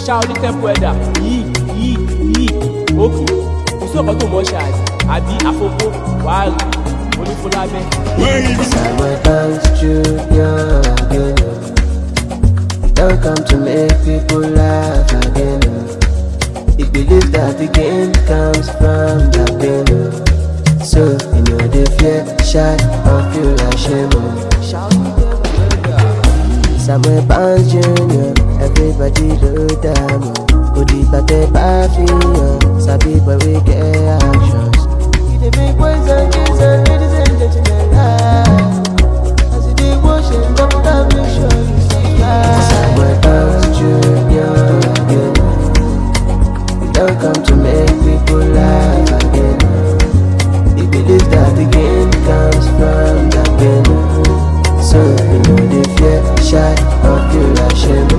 Shaolin Temple Elder yìí òkè kò sí ọ̀kan tó mọ̀ ṣe àbí àfọ̀fọ̀ wàá rí onífọlábẹ́. Samuel Banks Jr. again. Don't come to make people laugh again. He believes that the gain comes from the pain. So you know they fear, shy, or feel ashamed. Samuel Banks Jr. Everybody do them. Could he but they sabi but we get actions. He the big boys and kids and ladies and gentlemen. As he did washing up, make sure you survive. Samuel Banks Jr. again. Don't come to make people laugh again. He believes that the gain comes from the pain. So you know they fear, shy, or feel ashamed.